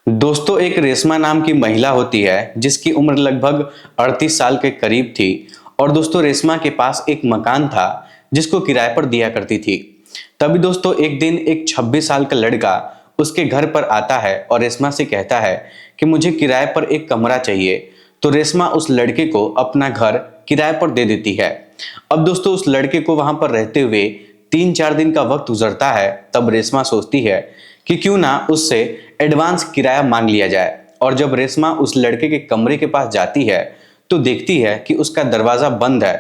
दोस्तों, एक रेशमा नाम की महिला होती है जिसकी उम्र लगभग 38 साल के करीब थी। और दोस्तों, रेशमा के पास एक मकान था जिसको किराए पर दिया करती थी। तभी दोस्तों, एक दिन एक 26 साल का लड़का उसके घर पर आता है और रेशमा से कहता है कि मुझे किराए पर एक कमरा चाहिए। तो रेशमा उस लड़के को अपना घर किराए पर दे देती है। अब दोस्तों, उस लड़के को वहां पर रहते हुए 3-4 दिन का वक्त गुजरता है। तब रेशमा सोचती है कि क्यों ना उससे एडवांस किराया मांग लिया जाए। और जब रेशमा उस लड़के के कमरे के पास जाती है तो देखती है कि उसका दरवाजा बंद है।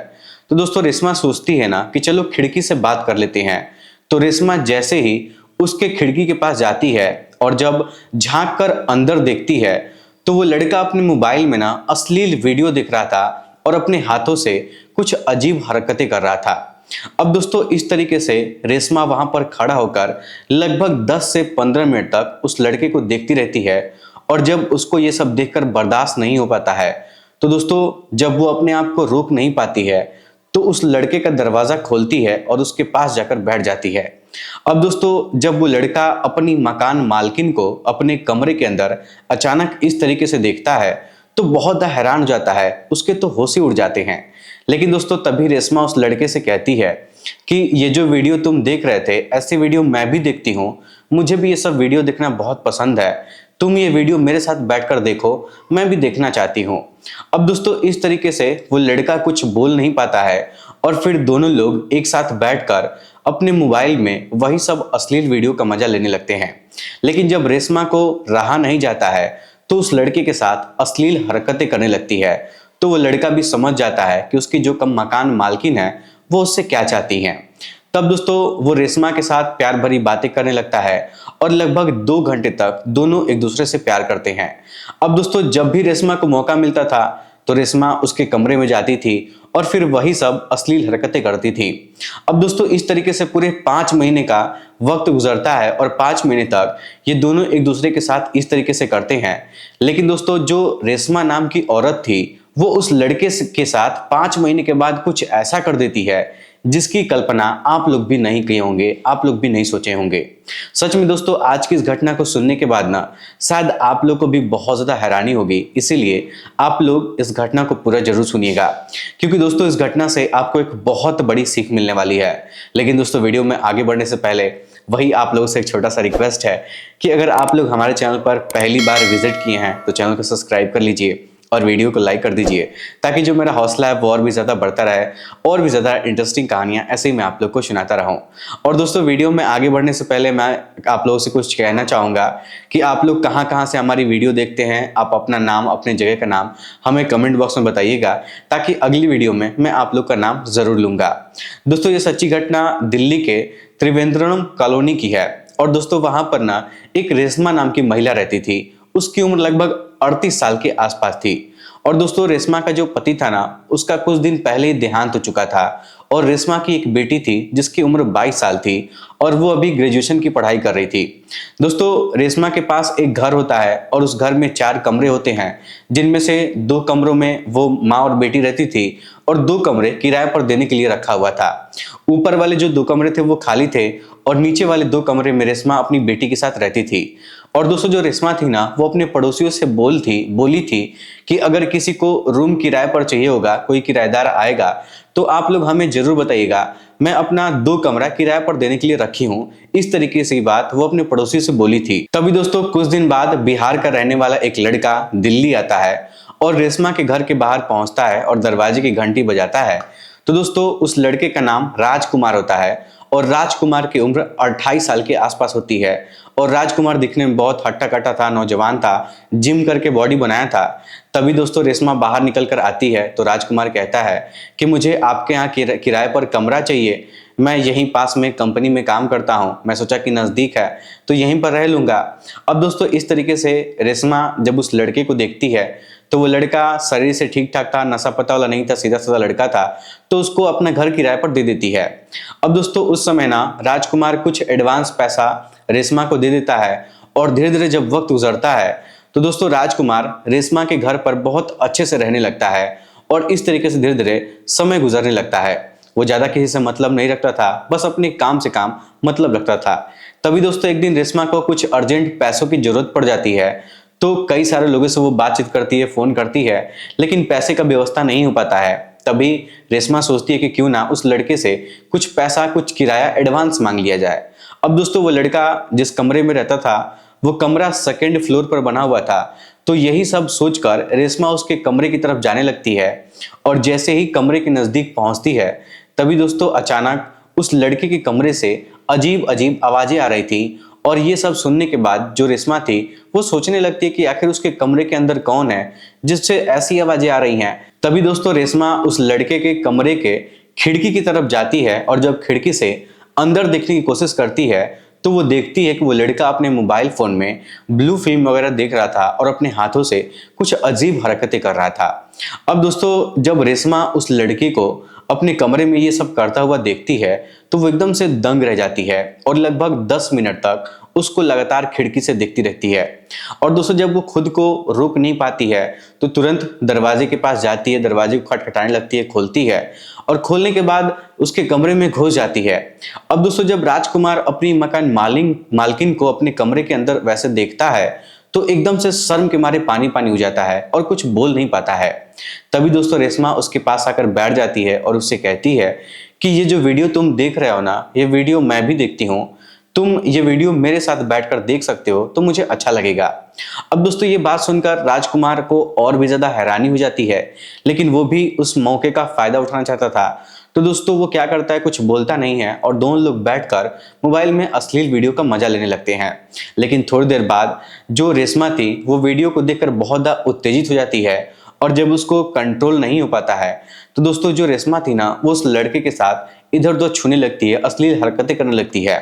तो दोस्तों, रेशमा सोचती है ना कि चलो खिड़की से बात कर लेते हैं। तो रेशमा जैसे ही उसके खिड़की के पास जाती है और जब झांक कर अंदर देखती है तो वो लड़का अपने मोबाइल में ना अश्लील वीडियो देख रहा था और अपने हाथों से कुछ अजीब हरकतें कर रहा था। अब दोस्तों, इस तरीके से रेशमा वहां पर खड़ा होकर लगभग 10 से 15 मिनट तक उस लड़के को देखती रहती है। और जब उसको ये सब देखकर बर्दाश्त नहीं हो पाता है तो दोस्तों, जब वो अपने आप को रोक नहीं पाती है तो उस लड़के का दरवाजा खोलती है और उसके पास जाकर बैठ जाती है। अब दोस्तों, जब वो लड़का अपनी मकान मालकिन को अपने कमरे के अंदर अचानक इस तरीके से देखता है तो बहुत हैरान हो जाता है, उसके तो होश ही उड़ जाते हैं। लेकिन दोस्तों, तभी रेशमा उस लड़के से कहती है कि ये जो वीडियो तुम देख रहे थे, ऐसी वीडियो मैं भी देखती हूँ, मुझे भी ये सब वीडियो देखना बहुत पसंद है। तुम ये वीडियो मेरे साथ बैठकर देखो, मैं भी देखना चाहती हूँ। अब दोस्तों, इस तरीके से वो लड़का कुछ बोल नहीं पाता है और फिर दोनों लोग एक साथ बैठकर अपने मोबाइल में वही सब अश्लील वीडियो का मजा लेने लगते हैं। लेकिन जब रेशमा को रहा नहीं जाता है तो उस लड़के के साथ अश्लील हरकतें करने लगती है। तो वो लड़का भी समझ जाता है कि उसकी जो कम मकान मालकिन है वो उससे क्या चाहती हैं। तब दोस्तों, वो रेशमा के साथ प्यार भरी बातें करने लगता है और लगभग 2 घंटे तक दोनों एक दूसरे से प्यार करते हैं। अब दोस्तों, जब भी रेशमा को मौका मिलता था तो रेशमा उसके कमरे में जाती थी और फिर वही सब अश्लील हरकतें करती थी। अब दोस्तों, इस तरीके से पूरे 5 महीने का वक्त गुजरता है और 5 महीने तक ये दोनों एक दूसरे के साथ इस तरीके से करते हैं। लेकिन दोस्तों, जो रेशमा नाम की औरत थी वो उस लड़के के साथ 5 महीने के बाद कुछ ऐसा कर देती है जिसकी कल्पना आप लोग भी नहीं किए होंगे, आप लोग भी नहीं सोचे होंगे। सच में दोस्तों, आज की इस घटना को सुनने के बाद ना शायद आप लोग को भी बहुत ज्यादा हैरानी होगी। इसीलिए आप लोग इस घटना को पूरा जरूर सुनिएगा, क्योंकि दोस्तों इस घटना से आपको एक बहुत बड़ी सीख मिलने वाली है। लेकिन दोस्तों, वीडियो में आगे बढ़ने से पहले वही आप लोगों से एक छोटा सा रिक्वेस्ट है कि अगर आप लोग हमारे चैनल पर पहली बार विजिट किए हैं तो चैनल को सब्सक्राइब कर लीजिए और वीडियो को लाइक कर दीजिए, ताकि जो मेरा हौसला है वो और भी ज़्यादा बढ़ता रहे और भी ज़्यादा इंटरेस्टिंग कहानियाँ ऐसे ही मैं आप लोग को सुनाता रहूँ। और दोस्तों, वीडियो में आगे बढ़ने से पहले मैं आप लोगों से कुछ कहना चाहूँगा कि आप लोग कहाँ कहाँ से हमारी वीडियो देखते हैं। आप अपना नाम, अपने जगह का नाम हमें कमेंट बॉक्स में बताइएगा, ताकि अगली वीडियो में मैं आप लोग का नाम ज़रूर लूँगा। दोस्तों, ये सच्ची घटना दिल्ली के त्रिवेंद्रम कॉलोनी की है। और दोस्तों, वहाँ पर ना एक रेशमा नाम की महिला रहती थी। उसकी उम्र लगभग 38 साल के आसपास थी। और दोस्तों, रेशमा का जो पति था ना, उसका कुछ दिन पहले ही देहांत हो चुका था। और रेशमा की एक बेटी थी जिसकी उम्र 22 साल थी और वो अभी ग्रेजुएशन की पढ़ाई कर रही थी। दोस्तों, रेशमा के पास एक घर होता है और उस घर में 4 कमरे होते हैं, जिनमें से 2 कमरों में वो माँ और बेटी रहती थी और 2 कमरे किराए पर देने के लिए रखा हुआ था। ऊपर वाले जो 2 कमरे थे वो खाली थे और नीचे वाले 2 कमरे में रेशमा अपनी बेटी के साथ रहती थी। और दोस्तों, जो रेशमा थी ना, वो अपने पड़ोसियों से बोली थी कि अगर किसी को रूम किराए पर चाहिए होगा, कोई किराएदार आएगा तो आप लोग हमें जरूर बताइएगा, मैं अपना 2 कमरा किराए पर देने के लिए रखी हूँ। इस तरीके से बात वो अपने पड़ोसियों से बोली थी। तभी दोस्तों, कुछ दिन बाद बिहार का रहने वाला एक लड़का दिल्ली आता है और रेशमा के घर के बाहर पहुंचता है और दरवाजे की घंटी बजाता है। तो दोस्तों, उस लड़के का नाम राजकुमार होता है और राजकुमार की उम्र 28 साल के आसपास होती है। और राजकुमार दिखने में बहुत हट्टा कट्टा था, नौजवान था, जिम करके बॉडी बनाया था। तभी दोस्तों, रेशमा बाहर निकल कर आती है तो राजकुमार कहता है कि मुझे आपके यहाँ किराए पर कमरा चाहिए, मैं यहीं पास में कंपनी में काम करता हूँ, मैं सोचा कि नज़दीक है तो यहीं पर रह लूँगा। अब दोस्तों, इस तरीके से रेशमा जब उस लड़के को देखती है तो वो लड़का शरीर से ठीक ठाक था, नशा पता वाला नहीं था, सीधा साधा लड़का था, तो उसको अपना घर किराए पर दे देती है। अब दोस्तों, उस समय ना राजकुमार कुछ एडवांस पैसा रेशमा को दे देता है और धीरे धीरे जब वक्त गुजरता है तो दोस्तों, राजकुमार रेशमा के घर पर बहुत अच्छे से रहने लगता है और इस तरीके से धीरे धीरे समय गुजरने लगता है। वो ज्यादा किसी से मतलब नहीं रखता था, बस अपने काम से काम मतलब रखता था। तभी दोस्तों एक दिन रेशमा को कुछ अर्जेंट पैसों की जरूरत पड़ जाती है। तो कई सारे लोगों से वो बातचीत करती है, फोन करती है, लेकिन पैसे का व्यवस्था नहीं हो पाता है। तभी रेशमा सोचती है कि क्यों ना उस लड़के से कुछ पैसा, कुछ किराया एडवांस मांग लिया जाए। अब दोस्तों वो लड़का जिस कमरे में रहता था वो कमरा सेकंड फ्लोर पर बना हुआ था। तो यही सब सोचकर रेशमा उसके कमरे की तरफ जाने लगती है और जैसे ही कमरे के नजदीक पहुंचती है तभी दोस्तों अचानक उस लड़के के कमरे से अजीब अजीब आवाजें आ रही थी। और ये सब सुनने के बाद जो रेशमा थी वो सोचने लगती है कि आखिर उसके कमरे के अंदर कौन है जिससे ऐसी आवाजें आ रही हैं। तभी दोस्तों रेशमा उस लड़के के कमरे के खिड़की की तरफ जाती है और जब खिड़की से अंदर देखने की कोशिश करती है तो वो देखती है कि वो लड़का अपने मोबाइल फोन में ब्लू फिल्म वगैरह देख रहा था और अपने हाथों से कुछ अजीब हरकतें कर रहा था। अब दोस्तों जब रेशमा उस लड़की को अपने कमरे में ये सब करता हुआ देखती है तो वो एकदम से दंग रह जाती है और लगभग 10 मिनट तक उसको लगातार खिड़की से देखती रहती है। और दोस्तों जब वो खुद को रोक नहीं पाती है तो तुरंत दरवाजे के पास जाती है, दरवाजे को खटखटाने लगती है, खोलती है और खोलने के बाद उसके कमरे में घुस जाती है। अब दोस्तों जब राजकुमार अपनी मकान मालकिन को अपने कमरे के अंदर वैसे देखता है तो एकदम से शर्म के मारे पानी पानी हो जाता है और कुछ बोल नहीं पाता है। तभी दोस्तों रेशमा उसके पास आकर बैठ जाती है और उससे कहती है कि ये जो वीडियो तुम देख रहे हो ना, ये वीडियो मैं भी देखती हूँ, तुम ये वीडियो मेरे साथ बैठकर देख सकते हो तो मुझे अच्छा लगेगा। अब दोस्तों ये बात सुनकर राजकुमार को और भी ज्यादा हैरानी हो जाती है, लेकिन वो भी उस मौके का फायदा उठाना चाहता था। तो दोस्तों वो क्या करता है, कुछ बोलता नहीं है और दोनों लोग बैठकर मोबाइल में अश्लील वीडियो का मजा लेने लगते हैं। लेकिन थोड़ी देर बाद जो रेशमा थी वो वीडियो को देखकर बहुत ज्यादा उत्तेजित हो जाती है और जब उसको कंट्रोल नहीं हो पाता है तो दोस्तों जो रेशमा थी ना वो उस लड़के के साथ इधर उधर छूने लगती है, अश्लील हरकतें करने लगती है।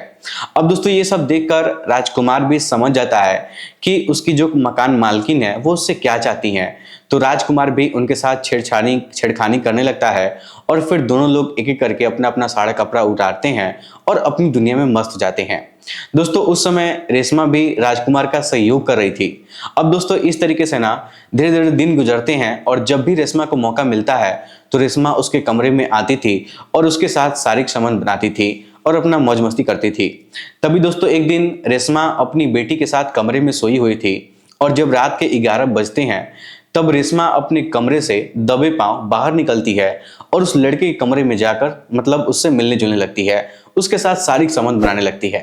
अब दोस्तों ये सब देखकर राजकुमार भी समझ जाता है कि उसकी जो मकान मालकिन है वो उससे क्या चाहती हैं। तो राजकुमार भी उनके साथ छेड़खानी करने लगता है और फिर दोनों लोग एक एक करके अपना अपना सारा कपड़ा उतारते हैं और अपनी दुनिया में मस्त हो जाते हैं। दोस्तों उस समय रेशमा भी राजकुमार का सहयोग कर रही थी। अब दोस्तों इस तरीके से ना धीरे धीरे दिन गुजरते हैं और जब भी रेशमा को मौका मिलता है तो रेशमा उसके कमरे में आती थी और उसके साथ शारीरिक संबंध बनाती थी और अपना मौज मस्ती करती थी। तभी दोस्तों एक दिन रेशमा अपनी बेटी के साथ कमरे में सोई हुई थी और जब रात के 11 बजते हैं तब रेशमा अपने कमरे से दबे पांव बाहर निकलती है और उस लड़के के कमरे में जाकर मतलब उससे मिलने जुलने लगती है, उसके साथ शारीरिक संबंध बनाने लगती है।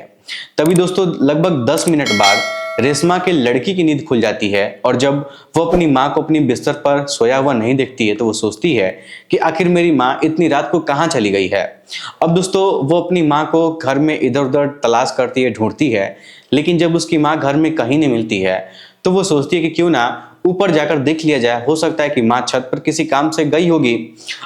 तभी दोस्तों लगभग 10 मिनट बाद रेशमा के लड़की की नींद खुल जाती है और जब वो अपनी माँ को अपनी बिस्तर पर सोया हुआ नहीं देखती है तो वो सोचती है कि आखिर मेरी माँ इतनी रात को कहाँ चली गई है। अब दोस्तों वो अपनी माँ को घर में इधर उधर तलाश करती है, ढूंढती है, लेकिन जब उसकी माँ घर में कहीं नहीं मिलती है तो वो सोचती है कि क्यों ना ऊपर जाकर देख लिया जाए, हो सकता है कि माँ छत पर किसी काम से गई होगी।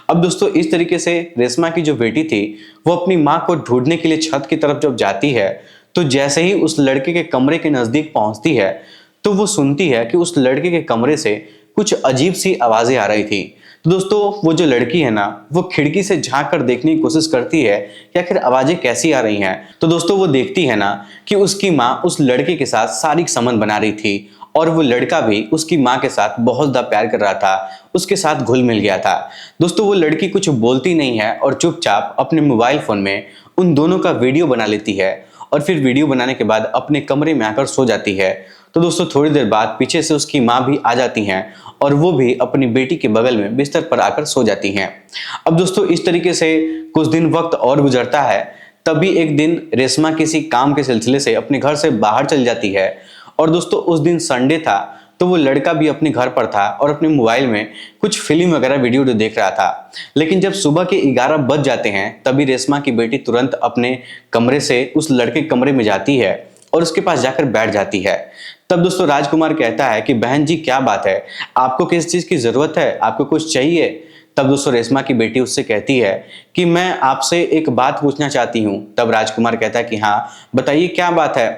अब दोस्तों इस तरीके से रेशमा की जो बेटी थी वो अपनी माँ को ढूंढने के लिए छत की तरफ जब जाती है तो जैसे ही उस लड़के के कमरे के नजदीक पहुंचती है तो वो सुनती है कि उस लड़के के कमरे से कुछ अजीब सी आवाजें आ रही थी। तो दोस्तों वो जो लड़की है ना वो खिड़की से झांक कर देखने की कोशिश करती है कि आखिर आवाजें कैसी आ रही हैं। तो दोस्तों वो देखती है ना कि उसकी माँ उस लड़के के साथ शारीरिक संबंध बना रही थी और वो लड़का भी उसकी माँ के साथ बहुत ज्यादा प्यार कर रहा था, उसके साथ घुल मिल गया था। दोस्तों वो लड़की कुछ बोलती नहीं है और चुपचाप अपने मोबाइल फोन में उन दोनों का वीडियो बना लेती है और फिर वीडियो बनाने के बाद अपने कमरे में आकर सो जाती है। तो दोस्तों थोड़ी देर बाद पीछे से उसकी माँ भी आ जाती हैं और वो भी अपनी बेटी के बगल में बिस्तर पर आकर सो जाती हैं। अब दोस्तों इस तरीके से कुछ दिन वक्त और गुजरता है। तभी एक दिन रेशमा किसी काम के सिलसिले से अपने घर से बाहर चल जाती है और दोस्तों उस दिन संडे था तो वो लड़का भी अपने घर पर था और अपने मोबाइल में कुछ फिल्म वगैरह वीडियो देख रहा था। लेकिन जब सुबह के 11 बज जाते हैं तभी रेशमा की बेटी तुरंत अपने कमरे से उस लड़के के कमरे में जाती है और उसके पास जाकर बैठ जाती है। तब दोस्तों राजकुमार कहता है कि बहन जी क्या बात है, आपको किस चीज की जरूरत है, आपको कुछ चाहिए? तब दोस्तों रेशमा की बेटी उससे कहती है कि मैं आपसे एक बात पूछना चाहती हूँ। तब राजकुमार कहता है कि हाँ बताइए क्या बात है।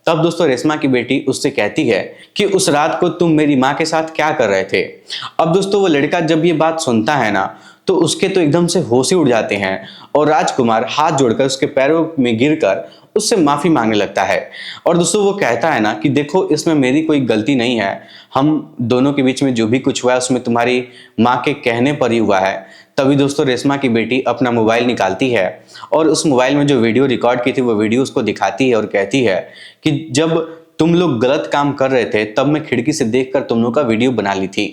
तब दोस्तों रेशमा की बेटी उससे कहती है कि उस रात को तुम मेरी माँ के साथ क्या कर रहे थे। अब दोस्तों वो लड़का जब ये बात सुनता है ना तो उसके तो एकदम से होश ही उड़ जाते हैं और राजकुमार हाथ जोड़कर उसके पैरों में गिरकर उससे माफी मांगने लगता है। और दोस्तों वो कहता है ना कि देखो इसमें मेरी कोई गलती नहीं है, हम दोनों के बीच में जो भी कुछ हुआ है उसमें तुम्हारी माँ के कहने पर ही हुआ है। तभी दोस्तों रेशमा की बेटी अपना मोबाइल निकालती है और उस मोबाइल में जो वीडियो रिकॉर्ड की थी वो वीडियो उसको दिखाती है और कहती है कि जब तुम लोग गलत काम कर रहे थे तब मैं खिड़की से देखकर तुम लोग का वीडियो बना ली थी।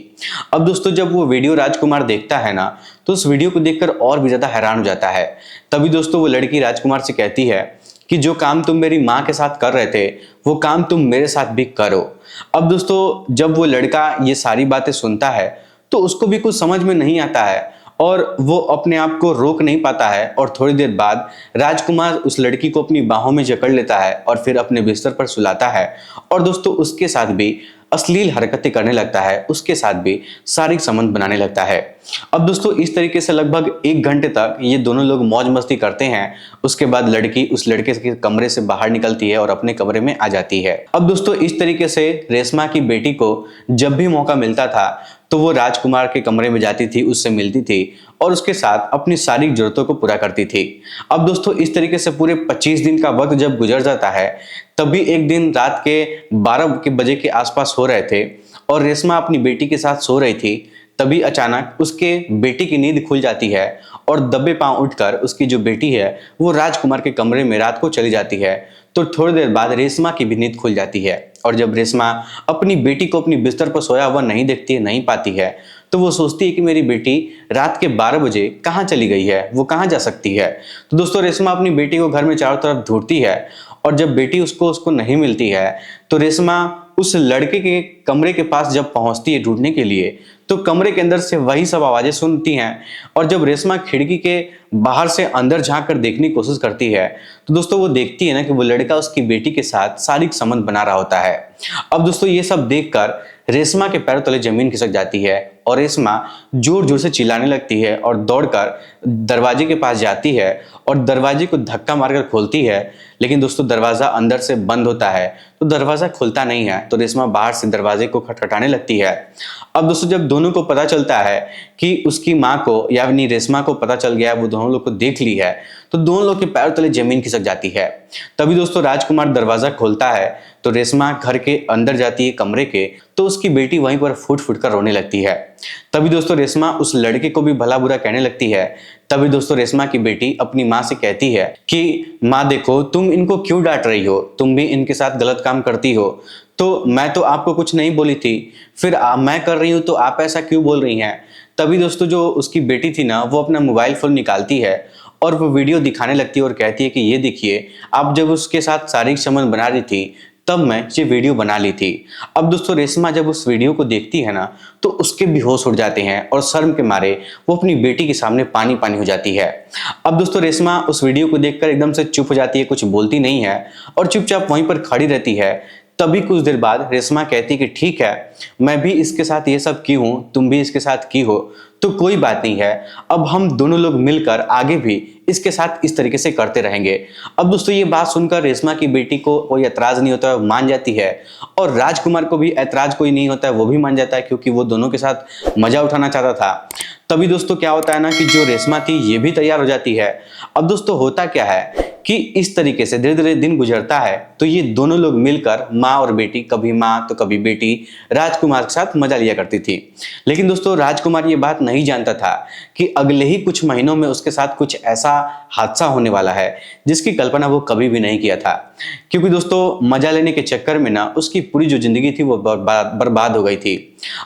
अब दोस्तों जब वो वीडियो राजकुमार देखता है ना तो उस वीडियो को देखकर और भी ज्यादा हैरान हो जाता है। तभी दोस्तों वो लड़की राजकुमार से कहती है कि जो काम तुम मेरी माँ के साथ कर रहे थे वो काम तुम मेरे साथ भी करो। अब दोस्तों जब वो लड़का ये सारी बातें सुनता है तो उसको भी कुछ समझ में नहीं आता है और वो अपने आप को रोक नहीं पाता है और थोड़ी देर बाद राजकुमार उस लड़की को अपनी बाहों में जकड़ लेता है और फिर अपने बिस्तर पर सुलाता है और दोस्तों उसके साथ भी अश्लील हरकतें करने लगता है, उसके साथ भी शारीरिक संबंध बनाने लगता है। अब दोस्तों इस तरीके से लगभग 1 घंटे तक ये दोनों लोग मौज मस्ती करते हैं। उसके बाद लड़की उस लड़के के कमरे से बाहर निकलती है और अपने कमरे में आ जाती है। अब दोस्तों इस तरीके से रेशमा की बेटी को जब भी मौका मिलता था तो वो राजकुमार के कमरे में जाती थी, उससे मिलती थी और उसके साथ अपनी सारी जरूरतों को पूरा करती थी। अब दोस्तों इस तरीके से पूरे 25 दिन का वक्त जब गुजर जाता है तभी एक दिन रात के 12 बजे के आसपास हो रहे थे और रेशमा अपनी बेटी के साथ सो रही थी। तभी अचानक उसके बेटी की नींद खुल जाती है और दबे पांव उठकर उसकी जो बेटी है वो राजकुमार के कमरे में रात को चली जाती है। तो थोड़ी देर बाद रेशमा की भी नींद खुल जाती है और जब रेशमा अपनी बेटी को अपनी बिस्तर पर सोया हुआ नहीं देखती है, नहीं पाती है, तो वो सोचती है कि मेरी बेटी रात के 12 बजे कहाँ चली गई है, वो कहाँ जा सकती है। तो दोस्तों रेशमा अपनी बेटी को घर में चारों तरफ ढूंढती है और जब बेटी उसको नहीं मिलती है तो रेशमा उस लड़के के कमरे के पास जब पहुंचती है ढूंढने के लिए तो कमरे के अंदर से वही सब आवाजें सुनती हैं और जब रेशमा खिड़की के बाहर से अंदर झांक कर देखने की कोशिश करती है तो दोस्तों वो देखती है ना कि वो लड़का उसकी बेटी के साथ शारीरिक संबंध बना रहा होता है। अब दोस्तों ये सब देखकर रेशमा के पैरों तले जमीन खिसक जाती है और रेशमा जोर जोर से चिल्लाने लगती है और दौड़कर दरवाजे के पास जाती है और दरवाजे को धक्का मारकर खोलती है। लेकिन दोस्तों दरवाजा अंदर से बंद होता है तो दरवाजा खुलता नहीं है तो रेशमा बाहर से दरवाजे को खटखटाने लगती है। अब दोस्तों जब दोनों को पता चलता है कि उसकी माँ को यानी रेशमा को पता चल गया है, वो दोनों लोग को देख ली है, तो दोनों लोग के पैरों तले जमीन खिसक जाती है। तभी दोस्तों राजकुमार दरवाजा खोलता है तो रेशमा घर के अंदर जाती है कमरे के, तो उसकी बेटी वहीं पर फूट फूट कर रोने लगती है। तभी दोस्तों रेशमा उस लड़के को भी भला बुरा कहने लगती है। तभी दोस्तों रेशमा की बेटी अपनी माँ से कहती है कि माँ देखो तुम इनको क्यों डांट रही हो, तुम भी इनके साथ गलत काम करती हो, तो मैं तो आपको कुछ नहीं बोली थी, फिर मैं कर रही हूँ तो आप ऐसा क्यों बोल रही हैं। तभी दोस्तों जो उसकी बेटी थी ना वो अपना मोबाइल फोन निकालती है और वो वीडियो दिखाने लगती है और कहती है कि ये देखिए आप जब उसके साथ शारीरिक संबंध बना रही थी तब मैं ये वीडियो बना ली थी। अब दोस्तों रेशमा जब उस वीडियो को देखती है ना तो उसके भी होश उड़ जाते हैं और शर्म के मारे वो अपनी बेटी के सामने पानी पानी हो जाती है। अब दोस्तों रेशमा उस वीडियो को देखकर एकदम से चुप हो जाती है, कुछ बोलती नहीं है और चुपचाप वहीं पर खड़ी रहती है। तभी कुछ देर बाद रेशमा कहती है कि ठीक है मैं भी इसके साथ ये सब की हूँ, तुम भी इसके साथ की हो, तो कोई बात नहीं है, अब हम दोनों लोग मिलकर आगे भी इसके साथ इस तरीके से करते रहेंगे। अब दोस्तों ये बात सुनकर रेशमा की बेटी को कोई ऐतराज नहीं होता है, मान जाती है और राजकुमार को भी ऐतराज कोई नहीं होता है, वो भी मान जाता है क्योंकि वो दोनों के साथ मजा उठाना चाहता था। तभी दोस्तों क्या होता है ना कि जो रेशमा थी ये भी तैयार हो जाती है। अब दोस्तों होता क्या है कि इस तरीके से धीरे धीरे दिन गुजरता है तो ये दोनों लोग मिलकर माँ और बेटी, कभी माँ तो कभी बेटी, राजकुमार के साथ मजा लिया करती थी। लेकिन दोस्तों राजकुमार ये बात नहीं जानता था कि अगले ही कुछ महीनों में उसके साथ कुछ ऐसा हादसा होने वाला है जिसकी कल्पना वो कभी भी नहीं किया था। क्योंकि दोस्तों मजा लेने के चक्कर में ना उसकी पूरी जो जिंदगी थी वो बर्बाद हो गई थी।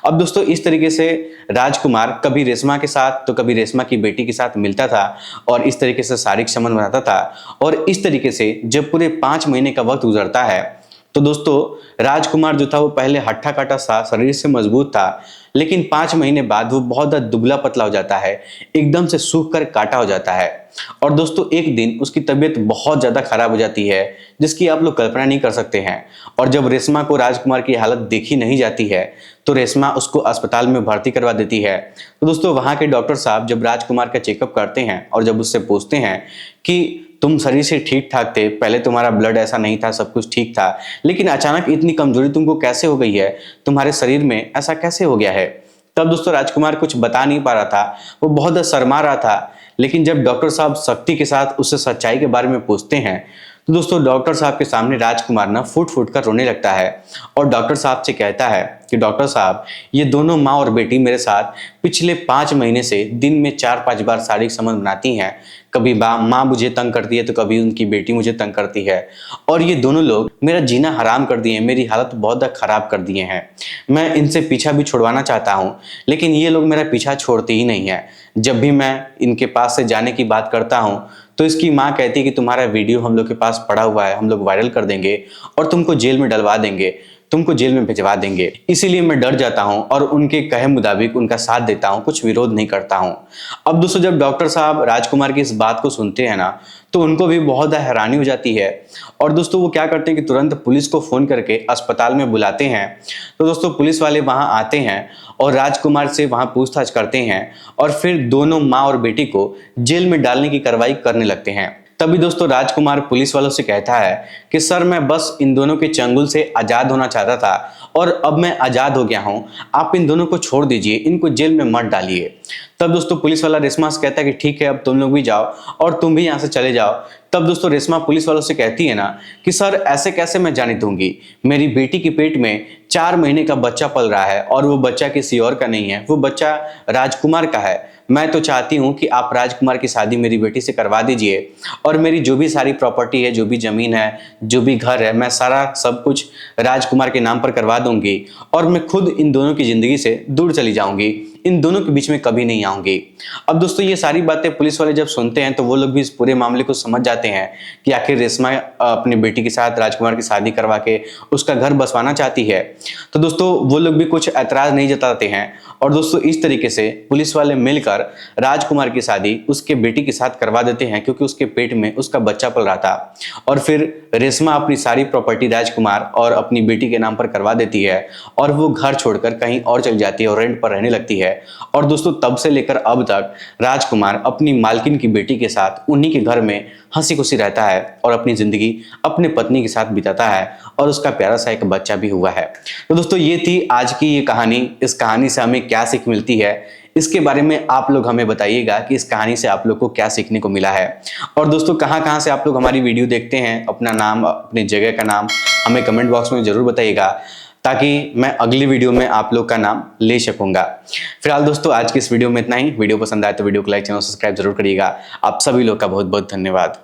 अब दोस्तों इस तरीके से राजकुमार कभी रेशमा के साथ तो कभी रेशमा की बेटी के साथ मिलता था और इस तरीके से शारीरिक संबंध बनाता था और इस तरीके से जब पूरे 5 महीने का वक्त गुजरता है तो दोस्तों राजकुमार जो था वो पहले हट्टा कट्टा सा, शरीर से मजबूत था, लेकिन 5 महीने बाद वो बहुत ज्यादा दुबला पतला हो जाता है, एकदम से सूख कर काटा हो जाता है। और दोस्तों एक दिन उसकी तबीयत बहुत ज्यादा खराब हो जाती है जिसकी आप लोग कल्पना नहीं कर सकते हैं। और जब रेशमा को राजकुमार की हालत देखी नहीं जाती है तो रेशमा उसको अस्पताल में भर्ती करवा देती है। तो दोस्तों वहां के डॉक्टर साहब जब राजकुमार का चेकअप करते हैं और जब उससे पूछते हैं कि तुम शरीर से ठीक ठाक थे, पहले तुम्हारा ब्लड ऐसा नहीं था, सब कुछ ठीक था, लेकिन अचानक इतनी कमजोरी तुमको कैसे हो गई है, तुम्हारे शरीर में ऐसा कैसे हो गया है। तब दोस्तों राजकुमार कुछ बता नहीं पा रहा था, वो बहुत शर्मा रहा था। लेकिन जब डॉक्टर साहब सख्ती के साथ उससे सच्चाई के बारे में पूछते हैं तो दोस्तों डॉक्टर साहब के सामने राजकुमार ना फुट फुट कर रोने लगता है और डॉक्टर साहब से कहता है कि डॉक्टर साहब, ये दोनों माँ और बेटी मेरे साथ पिछले 5 महीने से दिन में 4-5 बार शारीरिक संबंध बनाती हैं। कभी माँ मुझे तंग करती है तो कभी उनकी बेटी मुझे तंग करती है और ये दोनों लोग मेरा जीना हराम कर दिए हैं, मेरी हालत बहुत ज़्यादा खराब कर दिए हैं। मैं इनसे पीछा भी छुड़वाना चाहता हूँ लेकिन ये लोग मेरा पीछा छोड़ते ही नहीं है। जब भी मैं इनके पास से जाने की बात करता हूँ तो इसकी माँ कहती है कि तुम्हारा वीडियो हम लोग के पास पड़ा हुआ है, हम लोग वायरल कर देंगे और तुमको जेल में डलवा देंगे, तुमको जेल में भिजवा देंगे। इसीलिए मैं डर जाता हूं और उनके कहे मुताबिक उनका साथ देता हूं, कुछ विरोध नहीं करता हूं। अब दोस्तों जब डॉक्टर साहब राजकुमार की इस बात को सुनते हैं ना तो उनको भी बहुत हैरानी हो जाती है और दोस्तों वो क्या करते हैं कि तुरंत पुलिस को फोन करके अस्पताल में बुलाते हैं। तो दोस्तों पुलिस वाले वहां आते हैं और राजकुमार से वहां पूछताछ करते हैं और फिर दोनों माँ और बेटी को जेल में डालने की कार्रवाई करने लगते हैं। तभी दोस्तों राजकुमार पुलिस वालों से कहता है कि सर मैं बस इन दोनों के चंगुल से आजाद होना चाहता था और अब मैं आजाद हो गया हूं, आप इन दोनों को छोड़ दीजिए, इनको जेल में मत डालिए। तब दोस्तों पुलिस वाला रेशमा से कहता है कि ठीक है अब तुम लोग भी जाओ और तुम भी यहाँ से चले जाओ। तब दोस्तों रेशमा पुलिस वालों से कहती है ना कि सर ऐसे कैसे मैं जाने दूंगी, मेरी बेटी के पेट में 4 महीने का बच्चा पल रहा है और वो बच्चा किसी और का नहीं है, वो बच्चा राजकुमार का है। मैं तो चाहती हूँ कि आप राजकुमार की शादी मेरी बेटी से करवा दीजिए और मेरी जो भी सारी प्रॉपर्टी है, जो भी जमीन है, जो भी घर है, मैं सारा सब कुछ राजकुमार के नाम पर करवा दूंगी और मैं खुद इन दोनों की जिंदगी से दूर चली जाऊंगी, इन दोनों के बीच में कभी नहीं आऊंगी। अब दोस्तों ये सारी बातें पुलिस वाले जब सुनते हैं तो वो लोग भी इस पूरे मामले को समझ जाते हैं कि आखिर रेशमा अपनी बेटी के साथ राजकुमार की शादी करवा के उसका घर बसवाना चाहती है। तो दोस्तों वो लोग भी कुछ ऐतराज नहीं जताते हैं और दोस्तों इस तरीके से पुलिस वाले मिलकर राजकुमार की शादी उसके बेटी के साथ करवा देते हैं क्योंकि उसके पेट में उसका बच्चा पल रहा था। और फिर रेशमा अपनी सारी प्रॉपर्टी राजकुमार और अपनी बेटी के नाम पर करवा देती है और वो घर छोड़कर कहीं और चली जाती है और रेंट पर रहने लगती है। और दोस्तों तब से लेकर अब तक राजकुमार अपनी मालकिन की बेटी के साथ उन्हीं के घर में हंसी खुशी रहता है और अपनी जिंदगी अपनी पत्नी के साथ बिताता है और उसका प्यारा सा एक बच्चा भी हुआ है। तो दोस्तों ये थी आज की ये कहानी। इस कहानी से हमें क्या सीख मिलती है इसके बारे में आप लोग हमें बताइएगा कि इस कहानी से आप लोग को क्या सीखने को मिला है। और दोस्तों कहां से आप लोग हमारी वीडियो देखते हैं, अपना नाम अपनी जगह का नाम हमें कमेंट बॉक्स में जरूर बताइएगा ताकि मैं अगली वीडियो में आप लोग का नाम ले सकूंगा। फिलहाल दोस्तों आज की इस वीडियो में इतना ही। वीडियो पसंद आए तो वीडियो को लाइक, चैनल सब्सक्राइब जरूर करिएगा। आप सभी लोग का बहुत बहुत धन्यवाद।